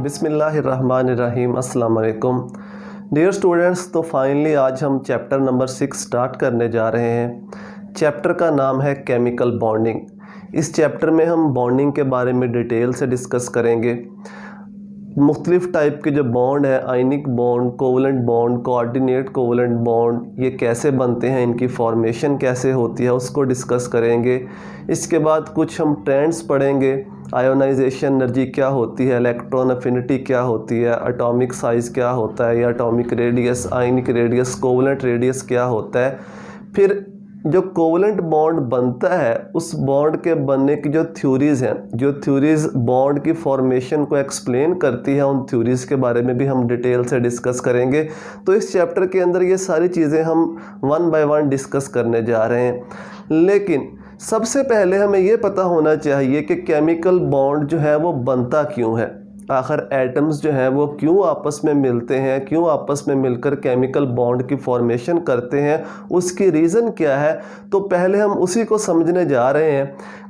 बिस्मिल्लाहिर्रहमानिर्रहीम अस्सलाम वालेकुम डियर स्टूडेंट्स। तो फाइनली आज हम चैप्टर नंबर 6 स्टार्ट करने जा रहे हैं। चैप्टर का नाम है केमिकल बॉन्डिंग। इस चैप्टर में हम बॉन्डिंग के बारे में डिटेल से डिस्कस करेंगे। मुख्तलिफ़ टाइप के जो बॉन्ड है, ionic bond, covalent bond, coordinate covalent bond, ये कैसे बनते हैं, इनकी फॉर्मेशन कैसे होती है, उसको डिस्कस करेंगे। इसके बाद कुछ हम ट्रेंड्स पढ़ेंगे। आयोनाइजेशन एनर्जी क्या होती है, इलेक्ट्रॉन अफिनिटी क्या होती है, एटॉमिक साइज़ क्या होता है या atomic radius, ionic radius, covalent radius क्या होता है। फिर जो कोवलेंट बॉन्ड बनता है उस बॉन्ड के बनने की जो थ्योरीज़ हैं, जो थ्योरीज़ बॉन्ड की फॉर्मेशन को एक्सप्लेन करती हैं, उन थ्योरीज़ के बारे में भी हम डिटेल से डिस्कस करेंगे। तो इस चैप्टर के अंदर ये सारी चीज़ें हम वन बाय वन डिस्कस करने जा रहे हैं। लेकिन सबसे पहले हमें ये पता होना चाहिए कि केमिकल बॉन्ड जो है वो बनता क्यों है। आखिर एटम्स जो हैं वो क्यों आपस में मिलते हैं, क्यों आपस में मिलकर केमिकल बॉन्ड की फॉर्मेशन करते हैं, उसकी रीज़न क्या है। तो पहले हम उसी को समझने जा रहे हैं।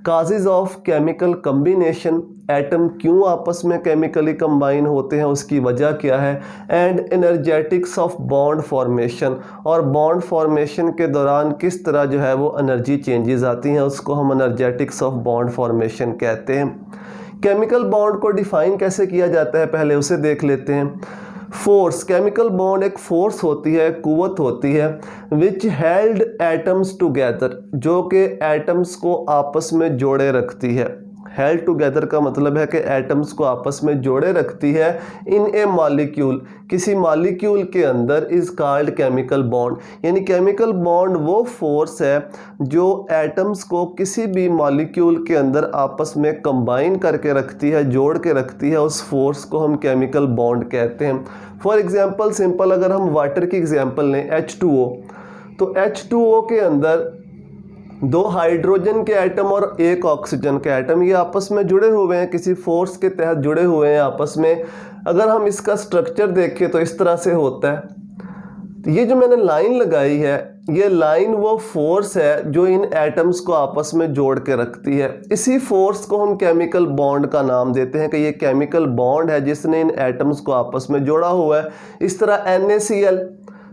Causes of chemical combination, atom क्यों आपस में केमिकली कंबाइन होते हैं, उसकी वजह क्या है। And energetics of bond formation, और बॉन्ड फॉर्मेशन के दौरान किस तरह जो है वो एनर्जी चेंजेस आती हैं, उसको हम एनर्जेटिक्स ऑफ बॉन्ड फॉर्मेशन कहते हैं। केमिकल बॉन्ड को डिफ़ाइन कैसे किया जाता है, पहले उसे देख लेते हैं। फोर्स, केमिकल बॉन्ड एक फोर्स होती है, कुव्वत होती है, विच हेल्ड एटम्स टुगेदर, जो कि एटम्स को आपस में जोड़े रखती है। हेल्ड टुगेदर का मतलब है कि एटम्स को आपस में जोड़े रखती है इन ए मॉलिक्यूल, किसी मॉलिक्यूल के अंदर, इज़ कॉल्ड केमिकल बॉन्ड। यानी केमिकल बॉन्ड वो फोर्स है जो एटम्स को किसी भी मॉलिक्यूल के अंदर आपस में कंबाइन करके रखती है, जोड़ के रखती है। उस फोर्स को हम केमिकल बॉन्ड कहते हैं। फॉर एग्जांपल सिंपल अगर हम वाटर की एग्जांपल लें, H2O, तो H2O के अंदर 2 हाइड्रोजन के एटम और 1 ऑक्सीजन के एटम, ये आपस में जुड़े हुए हैं, किसी फोर्स के तहत जुड़े हुए हैं आपस में। अगर हम इसका स्ट्रक्चर देखें तो इस तरह से होता है। ये जो मैंने लाइन लगाई है, ये लाइन वो फोर्स है जो इन एटम्स को आपस में जोड़ के रखती है। इसी फोर्स को हम केमिकल बॉन्ड का नाम देते हैं कि ये केमिकल बॉन्ड है जिसने इन एटम्स को आपस में जोड़ा हुआ है। इस तरह NaCl,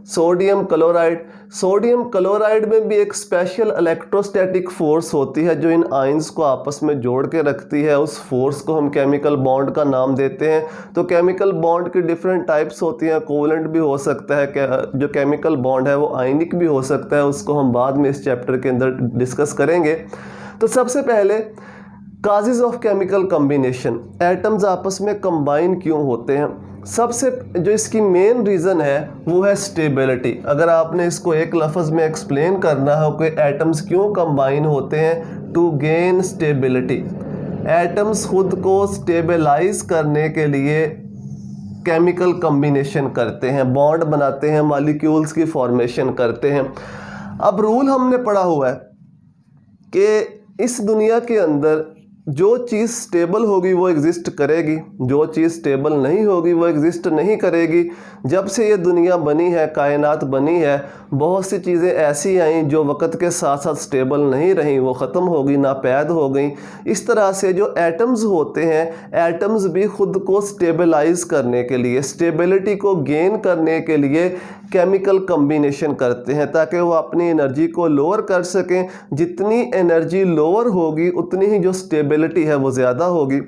sodium chloride, sodium chloride में भी एक स्पेशल इलेक्ट्रोस्टैटिक फोर्स होती है जो इन आयंस को आपस में जोड़ के रखती है। उस फोर्स को हम केमिकल बॉन्ड का नाम देते हैं। तो केमिकल बॉन्ड की डिफरेंट टाइप्स होती हैं। कोवलेंट भी हो सकता है, जो केमिकल बॉन्ड है वो आयनिक भी हो सकता है, उसको हम बाद में इस चैप्टर के अंदर डिस्कस करेंगे। तो सबसे पहले causes of chemical combination, atoms आपस में कंबाइन क्यों होते हैं। सबसे जो इसकी मेन रीज़न है वो है स्टेबिलिटी। अगर आपने इसको एक लफ्ज़ में एक्सप्लेन करना हो कि एटम्स क्यों कंबाइन होते हैं, टू गेन स्टेबिलिटी। एटम्स खुद को स्टेबलाइज करने के लिए केमिकल कम्बिनेशन करते हैं, बॉन्ड बनाते हैं, मॉलिक्यूल्स की फॉर्मेशन करते हैं। अब रूल हमने पढ़ा हुआ है कि इस दुनिया के अंदर जो चीज़ स्टेबल होगी वो एग्जिस्ट करेगी, जो चीज़ स्टेबल नहीं होगी वो एग्जिस्ट नहीं करेगी। जब से ये दुनिया बनी है, कायनात बनी है, बहुत सी चीज़ें ऐसी आईं जो वक़्त के साथ साथ स्टेबल नहीं रहीं, वो ख़त्म हो गई, नापैद हो गई। इस तरह से जो एटम्स होते हैं, एटम्स भी ख़ुद को स्टेबलाइज करने के लिए, स्टेबिलिटी को गेन करने के लिए केमिकल कम्बिनेशन करते हैं ताकि वो अपनी एनर्जी को लोअर कर सकें। जितनी एनर्जी लोअर होगी उतनी ही जो स्टेबिलिटी है वो ज़्यादा होगी।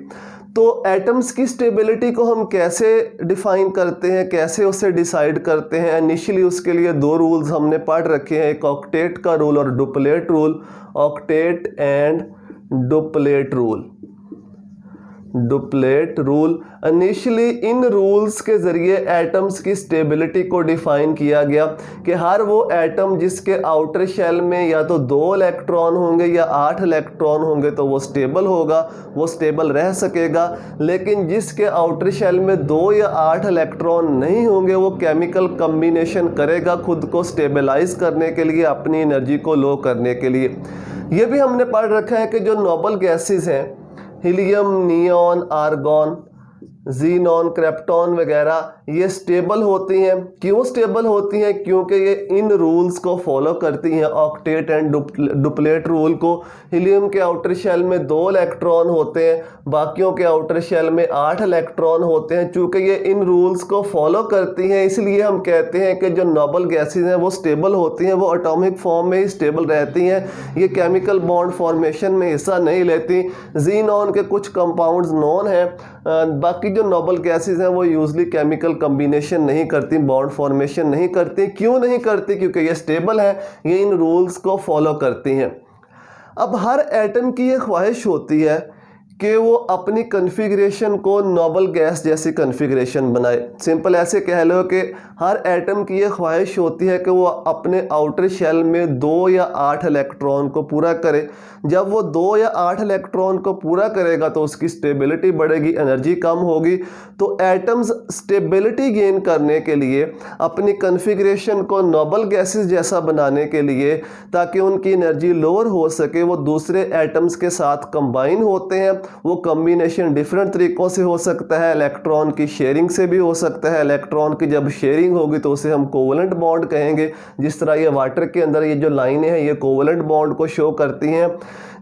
तो एटम्स की स्टेबिलिटी को हम कैसे डिफ़ाइन करते हैं, कैसे उसे डिसाइड करते हैं। इनिशियली उसके लिए 2 रूल्स हमने पढ़ रखे हैं, एक ऑक्टेट का रूल और duplet rule. Octet and duplet rule, duplet rule. Initially in rules के ज़रिए एटम्स की स्टेबिलिटी को डिफ़ाइन किया गया कि हर वो एटम जिसके आउटर शेल में या तो 2 इलेक्ट्रॉन होंगे या 8 इलेक्ट्रॉन होंगे तो वो स्टेबल होगा, वो स्टेबल रह सकेगा। लेकिन जिसके आउटर शेल में 2 या 8 इलेक्ट्रॉन नहीं होंगे वो केमिकल कम्बिनेशन करेगा खुद को स्टेबलाइज करने के लिए, अपनी एनर्जी को लो करने के लिए। ये भी हमने पढ़ रखा है कि जो नोबल गैसेस हैं, helium, neon, argon, xenon, krypton वगैरह ये स्टेबल होती हैं। क्यों स्टेबल होती हैं? क्योंकि ये इन रूल्स को फॉलो करती हैं, ऑक्टेट एंड डुप्लेट रूल को। हीलियम के आउटर शेल में 2 इलेक्ट्रॉन होते हैं, बाकियों के आउटर शेल में 8 इलेक्ट्रॉन होते हैं। चूँकि ये इन रूल्स को फॉलो करती हैं, इसलिए हम कहते हैं कि जो नोबल गैसेज हैं वो स्टेबल होती हैं, वो एटॉमिक फॉर्म में ही स्टेबल रहती हैं, ये केमिकल बॉन्ड फॉर्मेशन में हिस्सा नहीं लेती। ज़ीनॉन के कुछ कंपाउंड्स नॉन हैं, बाकी जो नोबल गैसेस हैं वो यूजली केमिकल कम्बिनेशन नहीं करती, बॉन्ड फॉर्मेशन नहीं करती। क्यों नहीं करती? क्योंकि ये स्टेबल है, ये इन रूल्स को फॉलो करती हैं। अब हर एटम की ये ख्वाहिश होती है कि वो अपनी कन्फिग्रेशन को नोबल गैस जैसी कन्फिग्रेशन बनाए। सिंपल ऐसे कह लो कि हर एटम की ये ख्वाहिश होती है कि वो अपने आउटर शेल में 2 या 8 इलेक्ट्रॉन को पूरा करे। जब वो 2 या 8 इलेक्ट्रॉन को पूरा करेगा तो उसकी स्टेबिलिटी बढ़ेगी, एनर्जी कम होगी। तो एटम्स स्टेबिलिटी गेन करने के लिए अपनी कन्फिग्रेशन को नोबल गैसेस जैसा बनाने के लिए, ताकि उनकी एनर्जी लोअर हो सके, वो दूसरे एटम्स के साथ कंबाइन होते हैं। वो कम्बिनेशन डिफरेंट तरीक़ों से हो सकता है, इलेक्ट्रॉन की शेयरिंग से भी हो सकता है। इलेक्ट्रॉन की जब शेयरिंग होगी तो उसे हम कोवलेंट बॉन्ड कहेंगे, जिस तरह ये वाटर के अंदर ये जो लाइनें हैं ये कोवलेंट बॉन्ड को शो करती हैं।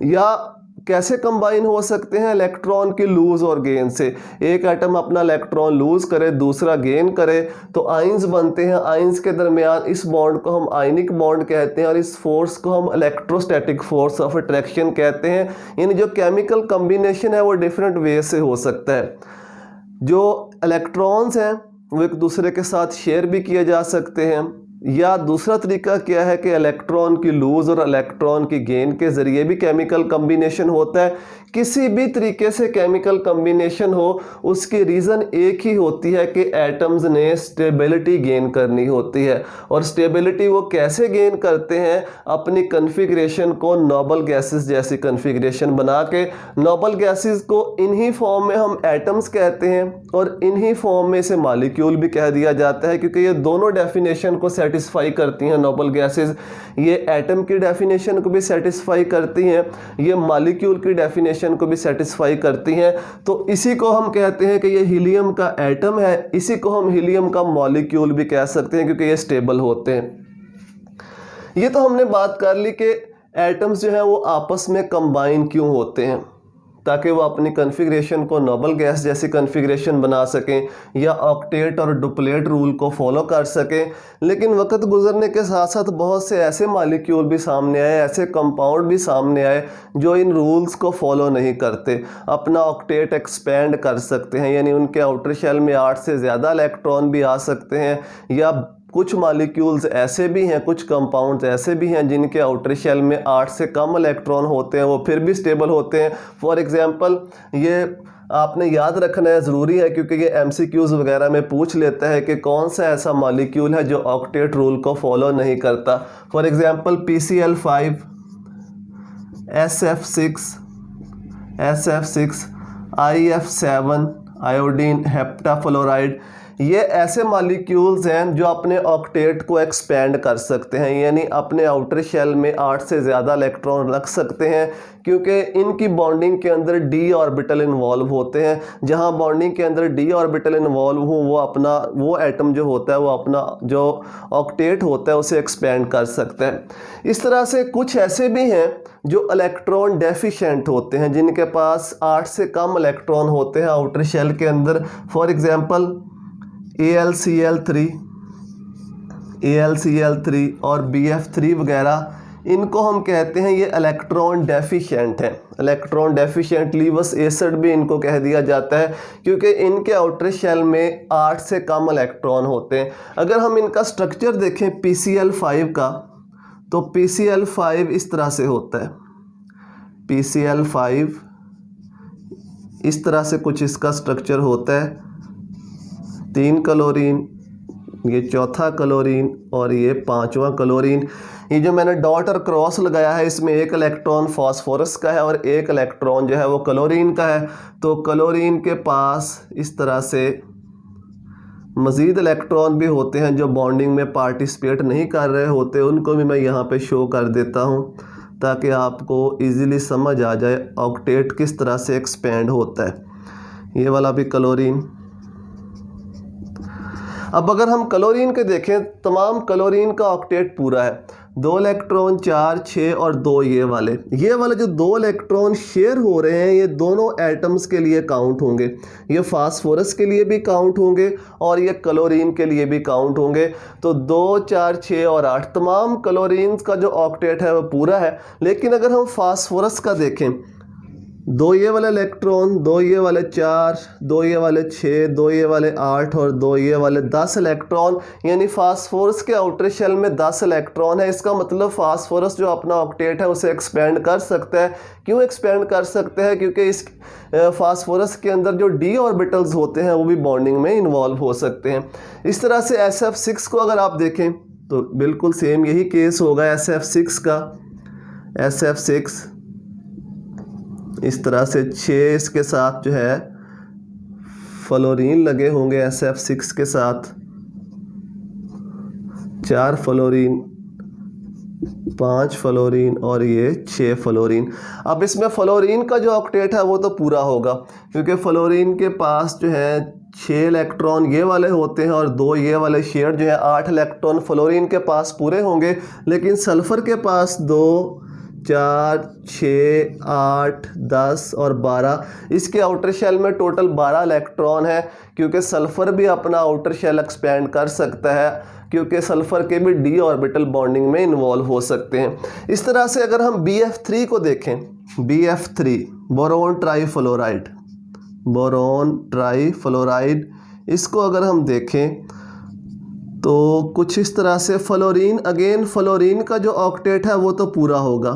या कैसे कंबाइन हो सकते हैं? इलेक्ट्रॉन की लूज और गेन से। एक एटम अपना इलेक्ट्रॉन लूज करे, दूसरा गेन करे, तो आइंस बनते हैं। आइंस के दरमियान इस बॉन्ड को हम आयनिक बॉन्ड कहते हैं और इस फोर्स को हम इलेक्ट्रोस्टैटिक फोर्स ऑफ अट्रैक्शन कहते हैं। यानी जो केमिकल कम्बिनेशन है वो डिफरेंट वे से हो सकता है। जो इलेक्ट्रॉन्स हैं वो एक दूसरे के साथ शेयर भी किए जा सकते हैं, या दूसरा तरीका क्या है कि इलेक्ट्रॉन की लूज और इलेक्ट्रॉन की गेन के ज़रिए भी केमिकल कम्बिनेशन होता है। किसी भी तरीके से केमिकल कम्बिनेशन हो, उसकी रीज़न एक ही होती है कि एटम्स ने स्टेबिलिटी गेन करनी होती है। और स्टेबिलिटी वो कैसे गेन करते हैं? अपनी कन्फिग्रेशन को नोबल गैसेस जैसी कन्फिग्रेशन बना के। नोबल गैसेस को इन्हीं फॉर्म में हम एटम्स कहते हैं और इन्हीं फॉर्म में इसे मॉलिक्यूल भी कह दिया जाता है, क्योंकि ये दोनों डेफिनेशन को सेटिस्फाई करती हैं। नोबल गैसेस ये एटम की डेफिनेशन को भी सेटिस्फाई करती हैं, ये मॉलिक्यूल की डेफिनेशन को भी सेटिस्फाई करती हैं। तो इसी को हम कहते हैं कि ये हीलियम का एटम है, इसी को हम हीलियम का मॉलिक्यूल भी कह सकते हैं, क्योंकि ये स्टेबल होते हैं। ये तो हमने बात कर ली कि एटम्स जो है वो आपस में कंबाइन क्यों होते हैं, ताकि वो अपनी कन्फिग्रेशन को नोबल गैस जैसी कन्फिग्रेशन बना सकें या ऑक्टेट और डुप्लेट रूल को फॉलो कर सकें। लेकिन वक्त गुजरने के साथ साथ बहुत से ऐसे मॉलिक्यूल भी सामने आए, ऐसे कंपाउंड भी सामने आए जो इन रूल्स को फॉलो नहीं करते, अपना ऑक्टेट एक्सपेंड कर सकते हैं, यानी उनके आउटर शेल में 8 से ज़्यादा इलेक्ट्रॉन भी आ सकते हैं। या कुछ मॉलिक्यूल्स ऐसे भी हैं, कुछ कंपाउंड्स ऐसे भी हैं जिनके आउटर शेल में 8 से कम इलेक्ट्रॉन होते हैं, वो फिर भी स्टेबल होते हैं। फॉर एग्जांपल ये आपने याद रखना है, ज़रूरी है, क्योंकि ये MCQs वगैरह में पूछ लेता है कि कौन सा ऐसा मॉलिक्यूल है जो ऑक्टेट रूल को फॉलो नहीं करता। For example PCl5, SF6, IF7, iodine, हेप्टाफ्लोराइड, ये ऐसे मॉलिक्यूल्स हैं जो अपने ऑक्टेट को एक्सपेंड कर सकते हैं, यानी अपने आउटर शेल में 8 से ज़्यादा इलेक्ट्रॉन रख सकते हैं, क्योंकि इनकी बॉन्डिंग के अंदर d ऑर्बिटल इन्वॉल्व होते हैं। जहां बॉन्डिंग के अंदर d ऑर्बिटल इन्वॉल्व हो वो एटम जो होता है वो अपना जो ऑक्टेट होता है उसे एक्सपेंड कर सकता है। इस तरह से कुछ ऐसे भी हैं जो इलेक्ट्रॉन डेफिशिएंट होते हैं, जिनके पास 8 से कम इलेक्ट्रॉन होते हैं आउटर शेल के अंदर। फॉर एग्जांपल AlCl3 और BF3 वगैरह, इनको हम कहते हैं ये इलेक्ट्रॉन डेफिशिएंट हैं। इलेक्ट्रॉन डेफिशिएंट लीवस एसिड भी इनको कह दिया जाता है, क्योंकि इनके आउटर शेल में 8 से कम इलेक्ट्रॉन होते हैं। अगर हम इनका स्ट्रक्चर देखें PCl5 का, तो PCl5 इस तरह से होता है। PCl5 इस तरह से कुछ इसका स्ट्रक्चर होता है, 3 क्लोरीन, ये चौथा क्लोरीन और ये 5वां क्लोरीन। ये जो मैंने डॉट और क्रॉस लगाया है इसमें एक इलेक्ट्रॉन फास्फोरस का है और एक इलेक्ट्रॉन जो है वो क्लोरीन का है। तो क्लोरीन के पास इस तरह से मज़ीद इलेक्ट्रॉन भी होते हैं जो बॉन्डिंग में पार्टिसिपेट नहीं कर रहे होते, उनको भी मैं यहाँ पे शो कर देता हूँ ताकि आपको इजीली समझ आ जाए ऑक्टेट किस तरह से एक्सपेंड होता है। ये वाला भी क्लोरीन। अब अगर हम क्लोरीन के देखें, तमाम क्लोरीन का ऑक्टेट पूरा है, 2 इलेक्ट्रॉन, 4, 6 और 2 ये वाले जो 2 इलेक्ट्रॉन शेयर हो रहे हैं, ये दोनों एटम्स के लिए काउंट होंगे। ये फास्फोरस के लिए भी काउंट होंगे और ये क्लोरीन के लिए भी काउंट होंगे। तो 2, 4, 6 और 8 तमाम क्लोरीन का जो ऑक्टेट है वो पूरा है। लेकिन अगर हम फास्फोरस का देखें, 2 ये वाले इलेक्ट्रॉन, 2 ये वाले 4, 2 ये वाले 6, 2 ये वाले 8 और 2 ये वाले 10 इलेक्ट्रॉन, यानी फास्फोरस के आउटर शेल में 10 इलेक्ट्रॉन है। इसका मतलब फास्फोरस जो अपना ऑक्टेट है उसे एक्सपेंड कर सकता है। क्यों एक्सपेंड कर सकते हैं? क्योंकि इस फास्फोरस के अंदर जो d ऑर्बिटल्स होते हैं वो भी बॉन्डिंग में इन्वॉल्व हो सकते हैं। इस तरह से SF6 को अगर आप देखें तो बिल्कुल सेम यही केस होगा SF6 का। SF6 इस तरह से 6 इसके साथ जो है फ्लोरीन लगे होंगे, SF6 के साथ 4 फ्लोरीन, 5 फ्लोरीन और ये 6 फ्लोरीन। अब इसमें फ्लोरीन का जो ऑक्टेट है वो तो पूरा होगा, क्योंकि फ्लोरीन के पास जो है 6 इलेक्ट्रॉन ये वाले होते हैं और 2 ये वाले शेयर जो है 8 इलेक्ट्रॉन फ्लोरीन के पास पूरे होंगे। लेकिन सल्फ़र के पास 2, 4, 6, 8, 10 और 12, इसके आउटर शेल में टोटल 12 इलेक्ट्रॉन है, क्योंकि सल्फ़र भी अपना आउटर शेल एक्सपेंड कर सकता है, क्योंकि सल्फ़र के भी d ऑर्बिटल बॉन्डिंग में इन्वॉल्व हो सकते हैं। इस तरह से अगर हम BF3 को देखें, BF3 boron trifluoride, boron trifluoride, इसको अगर हम देखें तो कुछ इस तरह से फ्लोरीन, अगेन फ्लोरीन का जो ऑक्टेट है वो तो पूरा होगा।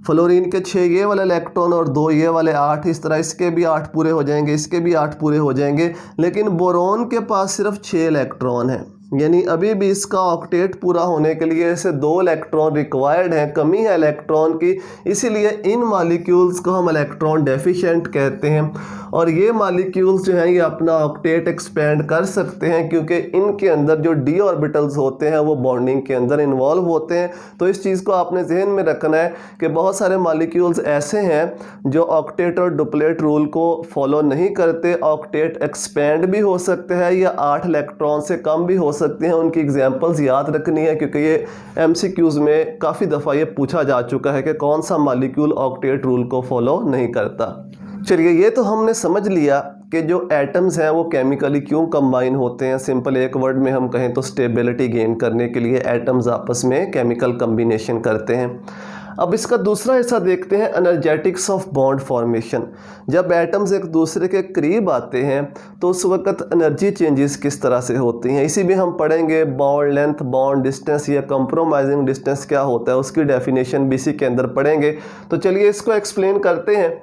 फ्लोरीन के 6 ये वाले इलेक्ट्रॉन और 2 ये वाले 8, इस तरह इसके भी 8 पूरे हो जाएंगे, इसके भी 8 पूरे हो जाएंगे। लेकिन बोरोन के पास सिर्फ 6 इलेक्ट्रॉन है, यानी अभी भी इसका ऑक्टेट पूरा होने के लिए इसे 2 इलेक्ट्रॉन रिक्वायर्ड है, कमी है इलेक्ट्रॉन की। इसीलिए इन मॉलिक्यूल्स को हम इलेक्ट्रॉन डेफिशिएंट कहते हैं। और ये मॉलिक्यूल्स जो हैं ये अपना ऑक्टेट एक्सपेंड कर सकते हैं, क्योंकि इनके अंदर जो d ऑर्बिटल्स होते हैं वो बॉन्डिंग के अंदर इन्वॉल्व होते हैं। तो इस चीज़ को आपने जहन में रखना है कि बहुत सारे मॉलिक्यूल्स ऐसे हैं जो ऑक्टेट और डुप्लेट रूल को फॉलो नहीं करते। ऑक्टेट एक्सपेंड भी हो सकता है या 8 इलेक्ट्रॉन से कम भी हो सकते हैं। उनकी एग्जांपल्स याद रखनी है, क्योंकि ये MCQs में काफ़ी दफ़ा ये पूछा जा चुका है कि कौन सा मॉलिक्यूल ऑक्टेट रूल को फॉलो नहीं करता। चलिए, ये तो हमने समझ लिया कि जो एटम्स हैं वो केमिकली क्यों कंबाइन होते हैं। सिंपल एक वर्ड में हम कहें तो स्टेबिलिटी गेन करने के लिए एटम्स आपस में केमिकल कम्बिनेशन करते हैं। अब इसका दूसरा हिस्सा देखते हैं, एनर्जेटिक्स ऑफ बॉन्ड फॉर्मेशन। जब एटम्स एक दूसरे के करीब आते हैं तो उस वक्त एनर्जी चेंजेस किस तरह से होती हैं, इसी में हम पढ़ेंगे। बॉन्ड लेंथ, बॉन्ड डिस्टेंस या कंप्रोमाइजिंग डिस्टेंस क्या होता है, उसकी डेफिनेशन भी इसी के अंदर पढ़ेंगे। तो चलिए इसको एक्सप्लेन करते हैं।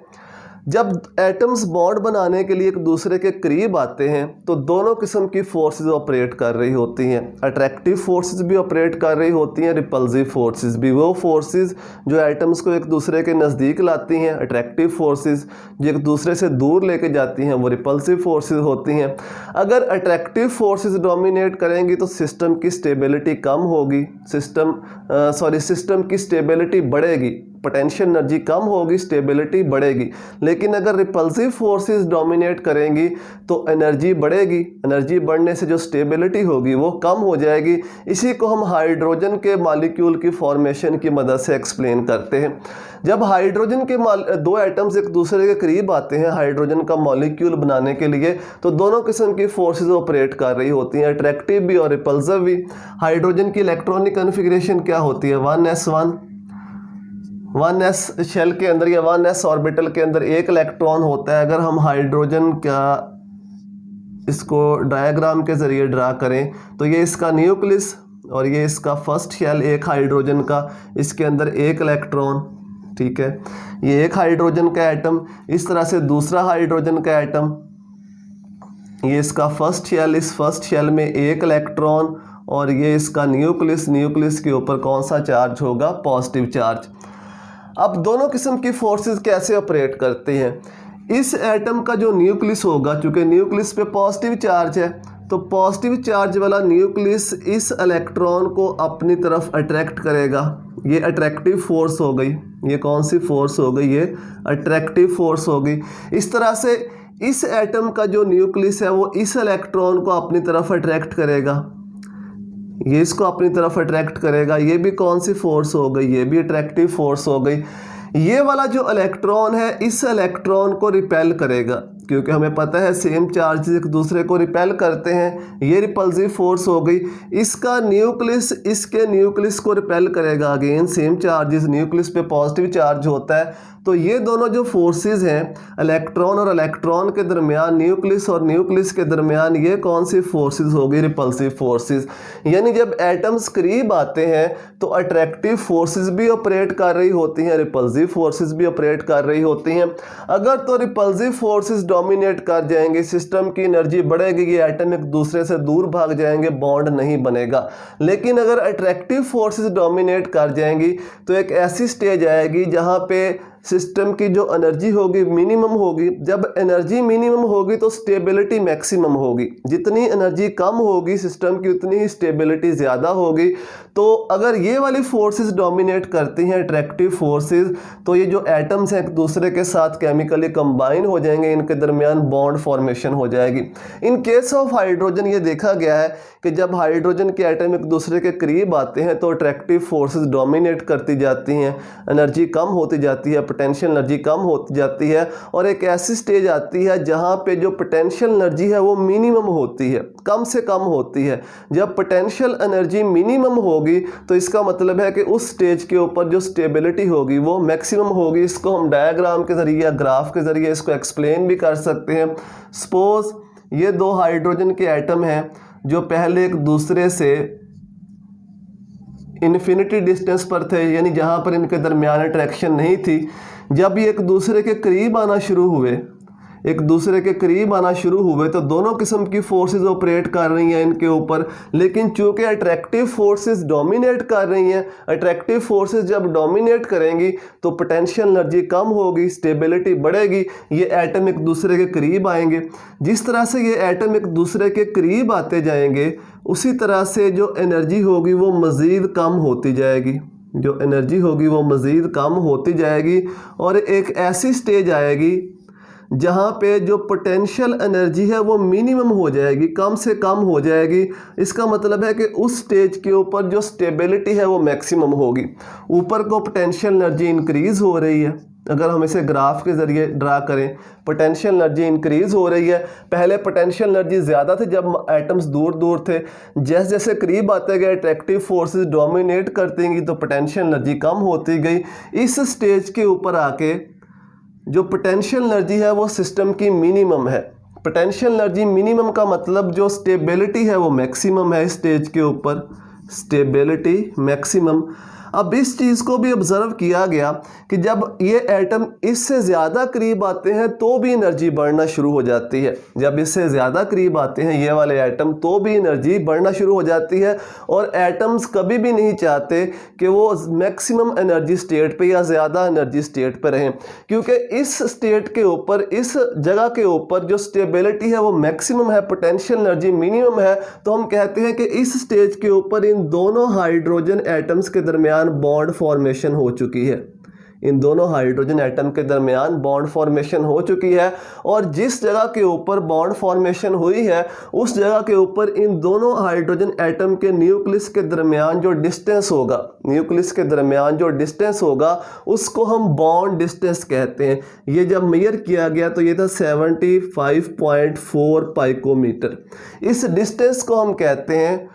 जब एटम्स बॉन्ड बनाने के लिए एक दूसरे के करीब आते हैं तो दोनों किस्म की फोर्सेस ऑपरेट कर रही होती हैं। अट्रैक्टिव फोर्सेस भी ऑपरेट कर रही होती हैं, रिपल्सिव फोर्सेस भी। वो फोर्सेस जो एटम्स को एक दूसरे के नज़दीक लाती हैं अट्रैक्टिव फोर्सेस, जो एक दूसरे से दूर लेके जाती हैं वो रिपल्सिव फोर्सेस होती हैं। अगर अट्रैक्टिव फोर्सेस डोमिनेट करेंगी तो सिस्टम की स्टेबिलिटी कम होगी, सिस्टम की स्टेबिलिटी बढ़ेगी, पोटेंशियल एनर्जी कम होगी, स्टेबिलिटी बढ़ेगी। लेकिन अगर रिपल्सिव फोर्सेस डोमिनेट करेंगी तो एनर्जी बढ़ेगी, एनर्जी बढ़ने से जो स्टेबिलिटी होगी वो कम हो जाएगी। इसी को हम हाइड्रोजन के मॉलिक्यूल की फॉर्मेशन की मदद से एक्सप्लेन करते हैं। जब हाइड्रोजन के 2 एटम्स एक दूसरे के करीब आते हैं हाइड्रोजन का मॉलिक्यूल बनाने के लिए, तो दोनों किस्म की फोर्सेस ऑपरेट कर रही होती हैं, अट्रैक्टिव भी और रिपल्सिव भी। हाइड्रोजन की इलेक्ट्रॉनिक कॉन्फ़िगरेशन क्या होती है, 1s1, 1s शेल के अंदर या 1s ऑर्बिटल के अंदर एक इलेक्ट्रॉन होता है। अगर हम हाइड्रोजन का इसको डायग्राम के ज़रिए ड्रा करें तो ये इसका न्यूक्लियस और ये इसका फर्स्ट शेल एक हाइड्रोजन का, इसके अंदर एक इलेक्ट्रॉन, ठीक है। ये एक हाइड्रोजन का एटम, इस तरह से दूसरा हाइड्रोजन का एटम, ये इसका फर्स्ट शेल, इस फर्स्ट शेल में एक इलेक्ट्रॉन और ये इसका न्यूक्लियस, न्यूक्लियस के ऊपर कौन सा चार्ज होगा, पॉजिटिव चार्ज। अब दोनों किस्म की फोर्सेस कैसे ऑपरेट करते हैं। इस एटम का जो न्यूक्लियस होगा, चूँकि न्यूक्लियस पे पॉजिटिव चार्ज है, तो पॉजिटिव चार्ज वाला न्यूक्लियस इस इलेक्ट्रॉन को अपनी तरफ अट्रैक्ट करेगा। ये अट्रैक्टिव फोर्स हो गई। ये कौन सी फोर्स हो गई, ये अट्रैक्टिव फोर्स हो गई। इस तरह से इस एटम का जो न्यूक्लियस है वो इस इलेक्ट्रॉन को अपनी तरफ अट्रैक्ट करेगा, ये इसको अपनी तरफ अट्रैक्ट करेगा। ये भी कौन सी फोर्स हो गई, ये भी अट्रैक्टिव फोर्स हो गई। ये वाला जो इलेक्ट्रॉन है इस इलेक्ट्रॉन को रिपेल करेगा, क्योंकि हमें पता है सेम चार्जेस एक दूसरे को रिपेल करते हैं, ये रिपल्सिव फोर्स हो गई। इसका न्यूक्लियस इसके न्यूक्लियस को रिपेल करेगा, अगेन सेम चार्जेस, न्यूक्लियस पे पॉजिटिव चार्ज होता है। तो ये दोनों जो फोर्सेस हैं इलेक्ट्रॉन और इलेक्ट्रॉन के दरमियान, न्यूक्लियस और न्यूक्लियस के दरमियान, ये कौन सी फोर्सेस होगी, रिपल्सिव फोर्सेस। यानी जब एटम्स करीब आते हैं तो अट्रैक्टिव फोर्सेस भी ऑपरेट कर रही होती हैं, रिपल्सिव फोर्सेस भी ऑपरेट कर रही होती हैं। अगर तो रिपल्सिव फोर्सेस डोमिनेट कर जाएंगे, सिस्टम की एनर्जी बढ़ेगी, ये एटम एक दूसरे से दूर भाग जाएंगे, बॉन्ड नहीं बनेगा। लेकिन अगर अट्रैक्टिव फोर्सेस डोमिनेट कर जाएंगी तो एक ऐसी स्टेज आएगी जहाँ पे सिस्टम की जो एनर्जी होगी मिनिमम होगी। जब एनर्जी मिनिमम होगी तो स्टेबिलिटी मैक्सिमम होगी। जितनी एनर्जी कम होगी सिस्टम की उतनी ही स्टेबिलिटी ज़्यादा होगी। तो अगर ये वाली फोर्सेस डोमिनेट करती हैं, अट्रैक्टिव फोर्सेस, तो ये जो एटम्स हैं एक दूसरे के साथ केमिकली कंबाइन हो जाएंगे, इनके दरमियान बॉन्ड फॉर्मेशन हो जाएगी। इन केस ऑफ हाइड्रोजन ये देखा गया है कि जब हाइड्रोजन के एटम एक दूसरे के करीब आते हैं तो अट्रैक्टिव फोर्सेस डोमिनेट करती जाती हैं, एनर्जी कम होती जाती है, पोटेंशियल एनर्जी कम होती जाती है, और एक ऐसी स्टेज आती है जहाँ पे जो पोटेंशियल एनर्जी है वो मिनिमम होती है, कम से कम होती है। जब पोटेंशियल एनर्जी मिनिमम होगी तो इसका मतलब है कि उस स्टेज के ऊपर जो स्टेबिलिटी होगी वो मैक्सिमम होगी। इसको हम डायग्राम के ज़रिए या ग्राफ के ज़रिए इसको एक्सप्लेन भी कर सकते हैं। सपोज ये दो हाइड्रोजन के एटम हैं जो पहले एक दूसरे से इन्फिनिटी डिस्टेंस पर थे, यानी जहाँ पर इनके दरमियान अट्रैक्शन नहीं थी। जब ये एक दूसरे के करीब आना शुरू हुए, तो दोनों किस्म की फोर्सेस ऑपरेट कर रही हैं इनके ऊपर। लेकिन चूंकि अट्रैक्टिव फोर्सेस डोमिनेट कर रही हैं, अट्रैक्टिव फोर्सेस जब डोमिनेट करेंगी तो पोटेंशियल एनर्जी कम होगी, स्टेबिलिटी बढ़ेगी, ये एटम एक दूसरे के करीब आएंगे। जिस तरह से ये एटम एक दूसरे के करीब आते जाएंगे उसी तरह से जो एनर्जी होगी वो मज़ीद कम होती जाएगी, और एक ऐसी स्टेज आएगी जहाँ पे जो पोटेंशियल एनर्जी है वो मिनिमम हो जाएगी, कम से कम हो जाएगी। इसका मतलब है कि उस स्टेज के ऊपर जो स्टेबिलिटी है वो मैक्सिमम होगी। ऊपर को पोटेंशियल एनर्जी इंक्रीज़ हो रही है, अगर हम इसे ग्राफ के ज़रिए ड्रा करें, पोटेंशियल एनर्जी इंक्रीज़ हो रही है। पहले पोटेंशियल एनर्जी ज़्यादा थी जब एटम्स दूर दूर थे, जैसे जैसे करीब आते गए अट्रैक्टिव फोर्सेस डोमिनेट करती गई तो पोटेंशियल एनर्जी कम होती गई। इस स्टेज के ऊपर आके जो पोटेंशियल एनर्जी है वो सिस्टम की मिनिमम है। पोटेंशियल एनर्जी मिनिमम का मतलब जो स्टेबिलिटी है वो मैक्सिमम है। इस स्टेज के ऊपर स्टेबिलिटी मैक्सिमम। अब इस चीज़ को भी ऑब्जर्व किया गया कि जब ये एटम इससे ज़्यादा करीब आते हैं तो भी एनर्जी बढ़ना शुरू हो जाती है। जब इससे ज़्यादा करीब आते हैं ये वाले एटम तो भी एनर्जी बढ़ना शुरू हो जाती है। और एटम्स कभी भी नहीं चाहते कि वो मैक्सिमम एनर्जी स्टेट पे या ज़्यादा एनर्जी स्टेट पे रहें, क्योंकि इस स्टेट के ऊपर, इस जगह के ऊपर जो स्टेबिलिटी है वो मैक्सिमम है, पोटेंशियल एनर्जी मिनिमम है। तो हम कहते हैं कि इस स्टेज के ऊपर इन दोनों हाइड्रोजन एटम्स के दरमियान बॉन्ड फॉर्मेशन हो चुकी है। इन दोनों हाइड्रोजन एटम के दरमियान बॉन्ड फॉर्मेशन हो चुकी है, और जिस जगह के ऊपर बॉन्ड फॉर्मेशन हुई है उस जगह के ऊपर इन दोनों हाइड्रोजन एटम के न्यूक्लियस के दरमियान जो डिस्टेंस होगा, उसको हम बॉन्ड डिस्टेंस कहते हैं। ये जब मेजर किया गया तो ये था 75.4 पाइकोमीटर। इस डिस्टेंस को हम कहते हैं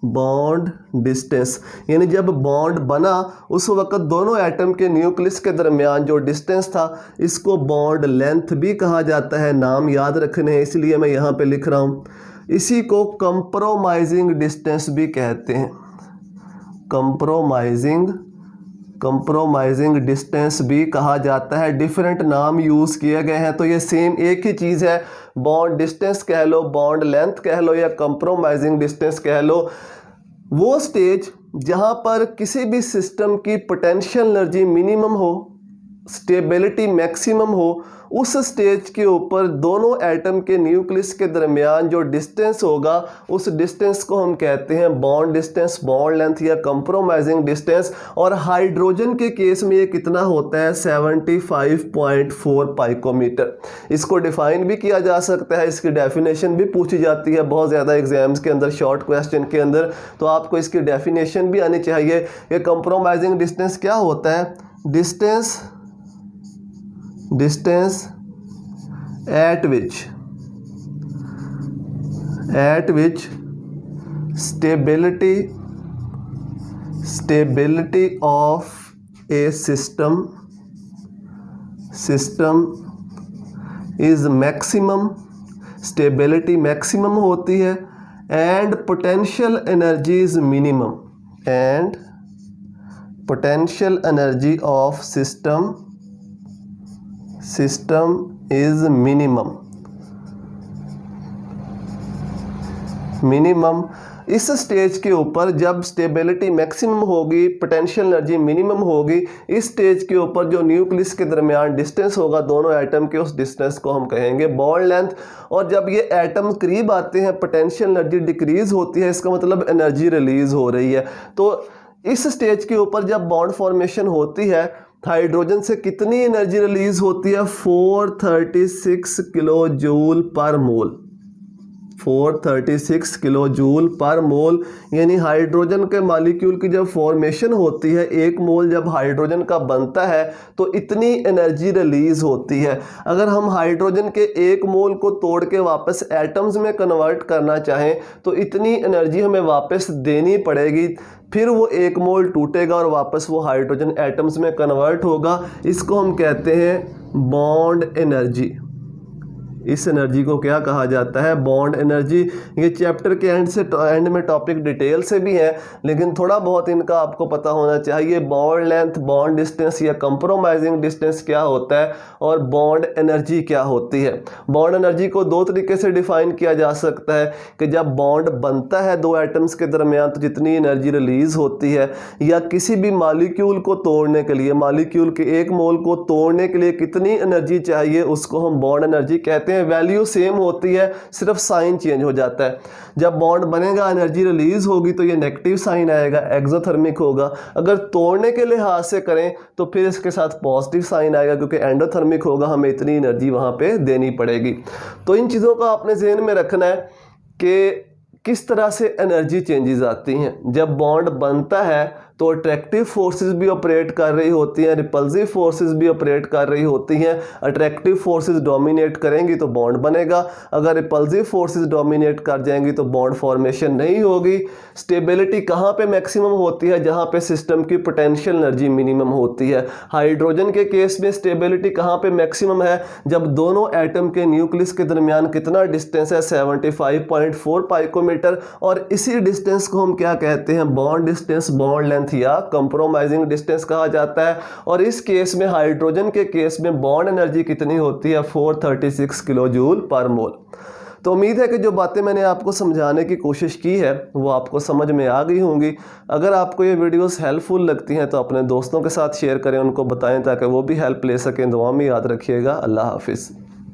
बॉन्ड डिस्टेंस। यानी जब बॉन्ड बना उस वक्त दोनों एटम के न्यूक्लियस के दरमियान जो डिस्टेंस था इसको बॉन्ड लेंथ भी कहा जाता है। नाम याद रखने हैं इसलिए मैं यहाँ पे लिख रहा हूँ। इसी को कंप्रोमाइजिंग डिस्टेंस भी कहते हैं। कंप्रोमाइजिंग डिस्टेंस भी कहा जाता है। डिफरेंट नाम यूज़ किए गए हैं तो ये सेम एक ही चीज़ है। बॉन्ड डिस्टेंस कह लो, बॉन्ड लेंथ कह लो, या कंप्रोमाइजिंग डिस्टेंस कह लो। वो स्टेज जहाँ पर किसी भी सिस्टम की पोटेंशियल एनर्जी मिनिमम हो, स्टेबिलिटी मैक्सिमम हो, उस स्टेज के ऊपर दोनों एटम के न्यूक्लियस के दरमियान जो डिस्टेंस होगा उस डिस्टेंस को हम कहते हैं बॉन्ड डिस्टेंस, बॉन्ड लेंथ या कंप्रोमाइजिंग डिस्टेंस। और हाइड्रोजन के केस में ये कितना होता है 75.4 पाइकोमीटर। इसको डिफाइन भी किया जा सकता है, इसकी डेफिनेशन भी पूछी जाती है बहुत ज़्यादा एग्जाम्स के अंदर, शॉर्ट क्वेश्चन के अंदर, तो आपको इसकी डेफिनेशन भी आनी चाहिए कि कंप्रोमाइजिंग डिस्टेंस क्या होता है। Distance at which stability of a system is maximum, stability maximum होती है, and potential energy is minimum, and potential energy of system is minimum. इस स्टेज के ऊपर जब स्टेबिलिटी मैक्सिमम होगी, पोटेंशियल एनर्जी मिनिमम होगी, इस स्टेज के ऊपर जो न्यूक्लियस के दरमियान डिस्टेंस होगा दोनों एटम के, उस डिस्टेंस को हम कहेंगे बॉन्ड लेंथ। और जब ये एटम करीब आते हैं पोटेंशियल एनर्जी डिक्रीज होती है, इसका मतलब एनर्जी रिलीज हो रही है। तो इस स्टेज के ऊपर जब बॉन्ड फॉर्मेशन होती है, हाइड्रोजन से कितनी एनर्जी रिलीज होती है 436 किलो जूल पर मोल, 436 किलो जूल पर मोल। यानी हाइड्रोजन के मॉलिक्यूल की जब फॉर्मेशन होती है, एक मोल जब हाइड्रोजन का बनता है तो इतनी एनर्जी रिलीज होती है। अगर हम हाइड्रोजन के एक मोल को तोड़ के वापस एटम्स में कन्वर्ट करना चाहें तो इतनी एनर्जी हमें वापस देनी पड़ेगी, फिर वो एक मोल टूटेगा और वापस वो हाइड्रोजन एटम्स में कन्वर्ट होगा। इसको हम कहते हैं बॉन्ड एनर्जी। इस एनर्जी को क्या कहा जाता है, बॉन्ड एनर्जी। ये चैप्टर के एंड में टॉपिक डिटेल से भी है, लेकिन थोड़ा बहुत इनका आपको पता होना चाहिए। बॉन्ड लेंथ, बॉन्ड डिस्टेंस या कंप्रोमाइजिंग डिस्टेंस क्या होता है और बॉन्ड एनर्जी क्या होती है। बॉन्ड एनर्जी को दो तरीके से डिफाइन किया जा सकता है कि जब बॉन्ड बनता है दो एटम्स के दरमियान तो जितनी एनर्जी रिलीज होती है, या किसी भी मॉलिक्यूल को तोड़ने के लिए, मॉलिक्यूल के एक मोल को तोड़ने के लिए कितनी एनर्जी चाहिए, उसको हम बॉन्ड एनर्जी कहते हैं। वैल्यू सेम होती है, सिर्फ साइन चेंज हो जाता है। जब बॉन्ड बनेगा एनर्जी रिलीज होगी तो ये नेगेटिव साइन आएगा, एक्सोथर्मिक होगा। अगर तोड़ने के लिहाज से करें तो फिर इसके साथ पॉजिटिव साइन आएगा, क्योंकि एंडोथर्मिक होगा, हमें इतनी एनर्जी वहां पे देनी पड़ेगी। तो इन चीज़ों का आपने ज़हन में रखना है कि किस तरह से एनर्जी चेंजेस आती हैं। जब बॉन्ड बनता है तो अट्रैक्टिव फोर्सेस भी ऑपरेट कर रही होती हैं, रिपल्सिव फोर्सेस भी ऑपरेट कर रही होती हैं। अट्रैक्टिव फोर्सेस डोमिनेट करेंगी तो बॉन्ड बनेगा, अगर रिपल्सिव फोर्सेस डोमिनेट कर जाएंगी तो बॉन्ड फॉर्मेशन नहीं होगी। स्टेबिलिटी कहाँ पे मैक्सिमम होती है, जहाँ पे सिस्टम की पोटेंशियल एनर्जी मिनिमम होती है। हाइड्रोजन के केस में स्टेबिलिटी कहाँ पे मैक्सिमम है, जब दोनों एटम के न्यूक्लियस के दरमियान कितना डिस्टेंस है 75.4 पाइकोमीटर, और इसी डिस्टेंस को हम क्या कहते हैं, बॉन्ड डिस्टेंस, बॉन्ड लेंथ या कंप्रोमाइजिंग डिस्टेंस कहा जाता है। और इस केस में, हाइड्रोजन के केस में बॉन्ड एनर्जी कितनी होती है 436 किलो जूल पर मोल। तो उम्मीद है कि जो बातें मैंने आपको समझाने की कोशिश की है वो आपको समझ में आ गई होंगी। अगर आपको ये वीडियोस हेल्पफुल लगती हैं तो अपने दोस्तों के साथ शेयर करें, उनको बताएं ताकि वो भी हेल्प ले सकें। दुआ में याद रखिएगा। अल्लाह हाफिज़।